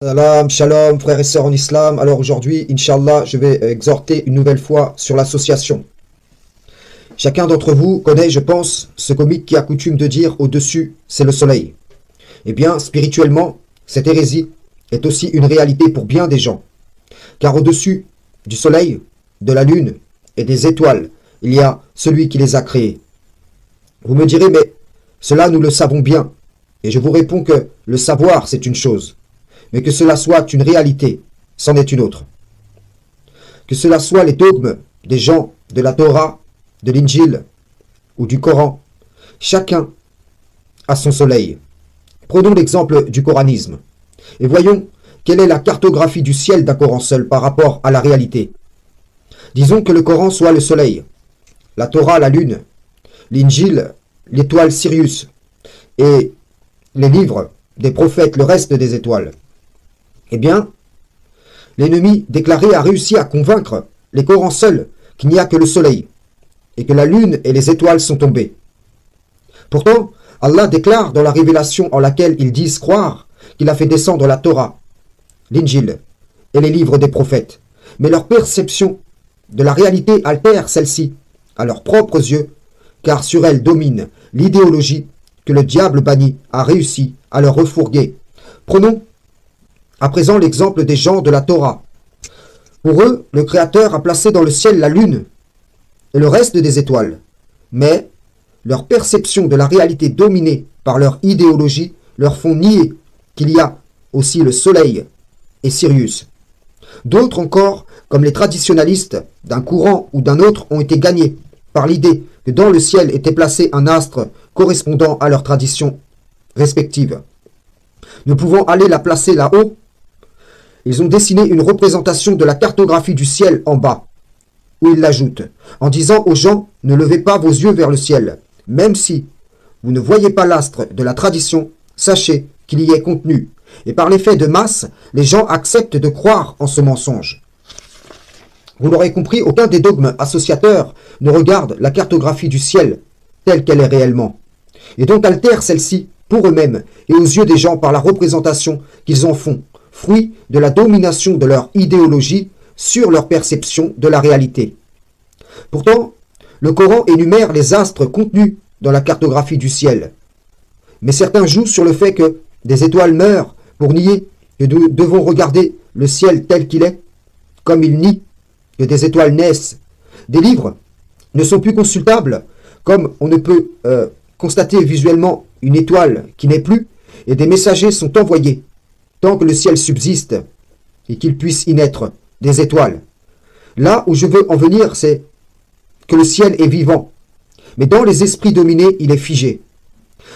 Salam, shalom, frères et sœurs en islam. Alors aujourd'hui, Inch'Allah, je vais exhorter une nouvelle fois sur l'association. Chacun d'entre vous connaît, je pense, ce comique qui a coutume de dire au-dessus, c'est le soleil. Eh bien, spirituellement, cette hérésie est aussi une réalité pour bien des gens. Car au-dessus du soleil, de la lune et des étoiles, il y a celui qui les a créés. Vous me direz, mais cela nous le savons bien. Et je vous réponds que le savoir, c'est une chose. Mais que cela soit une réalité, c'en est une autre. Que cela soit les dogmes des gens de la Torah, de l'Injil ou du Coran, chacun a son soleil. Prenons l'exemple du coranisme et voyons quelle est la cartographie du ciel d'un Coran seul par rapport à la réalité. Disons que le Coran soit le soleil, la Torah la lune, l'Injil l'étoile Sirius et les livres des prophètes le reste des étoiles. Eh bien, l'ennemi déclaré a réussi à convaincre les Corans seuls qu'il n'y a que le soleil et que la lune et les étoiles sont tombées. Pourtant, Allah déclare dans la révélation en laquelle ils disent croire qu'il a fait descendre la Torah, l'Injil et les livres des prophètes. Mais leur perception de la réalité altère celle-ci à leurs propres yeux, car sur elle domine l'idéologie que le diable banni a réussi à leur refourguer. Prenons à présent l'exemple des gens de la Torah. Pour eux, le Créateur a placé dans le ciel la lune et le reste des étoiles. Mais leur perception de la réalité dominée par leur idéologie leur font nier qu'il y a aussi le soleil et Sirius. D'autres encore, comme les traditionalistes d'un courant ou d'un autre, ont été gagnés par l'idée que dans le ciel était placé un astre correspondant à leur tradition respective. Ne pouvant aller la placer là-haut, ils ont dessiné une représentation de la cartographie du ciel en bas, où ils l'ajoutent, en disant aux gens, ne levez pas vos yeux vers le ciel, même si vous ne voyez pas l'astre de la tradition, sachez qu'il y est contenu. Et par l'effet de masse, les gens acceptent de croire en ce mensonge. Vous l'aurez compris, aucun des dogmes associateurs ne regarde la cartographie du ciel telle qu'elle est réellement, et donc altère celle-ci pour eux-mêmes et aux yeux des gens par la représentation qu'ils en font, fruit de la domination de leur idéologie sur leur perception de la réalité. Pourtant, le Coran énumère les astres contenus dans la cartographie du ciel. Mais certains jouent sur le fait que des étoiles meurent pour nier que nous devons regarder le ciel tel qu'il est, comme ils nient que des étoiles naissent. Des livres ne sont plus consultables, comme on ne peut constater visuellement une étoile qui n'est plus, et des messagers sont envoyés tant que le ciel subsiste et qu'il puisse y naître des étoiles. Là où je veux en venir, c'est que le ciel est vivant, mais dans les esprits dominés, il est figé.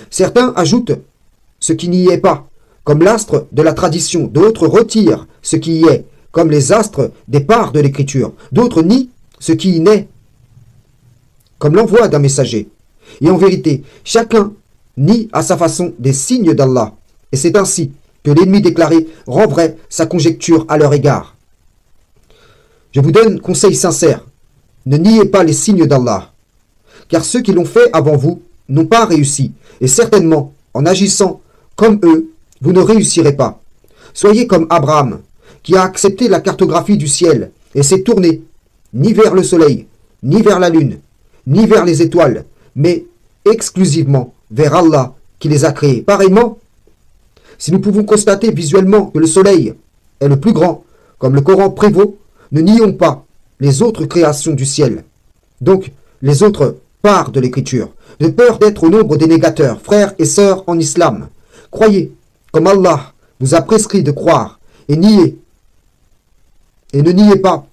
Certains ajoutent ce qui n'y est pas, comme l'astre de la tradition. D'autres retirent ce qui y est, comme les astres des parts de l'écriture. D'autres nient ce qui y naît, comme l'envoi d'un messager. Et en vérité, chacun nie à sa façon des signes d'Allah. Et c'est ainsi que l'ennemi déclaré rend vrai sa conjecture à leur égard. Je vous donne conseil sincère, ne niez pas les signes d'Allah, car ceux qui l'ont fait avant vous n'ont pas réussi, et certainement, en agissant comme eux, vous ne réussirez pas. Soyez comme Abraham, qui a accepté la cartographie du ciel, et s'est tourné, ni vers le soleil, ni vers la lune, ni vers les étoiles, mais exclusivement vers Allah qui les a créés. Pareillement, si nous pouvons constater visuellement que le soleil est le plus grand, comme le Coran prévaut, ne nions pas les autres créations du ciel, donc les autres parts de l'écriture, de peur d'être au nombre des négateurs, frères et sœurs en islam. Croyez comme Allah vous a prescrit de croire et ne niez pas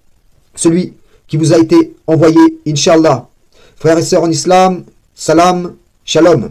celui qui vous a été envoyé, Inch'Allah. Frères et sœurs en islam, salam, shalom.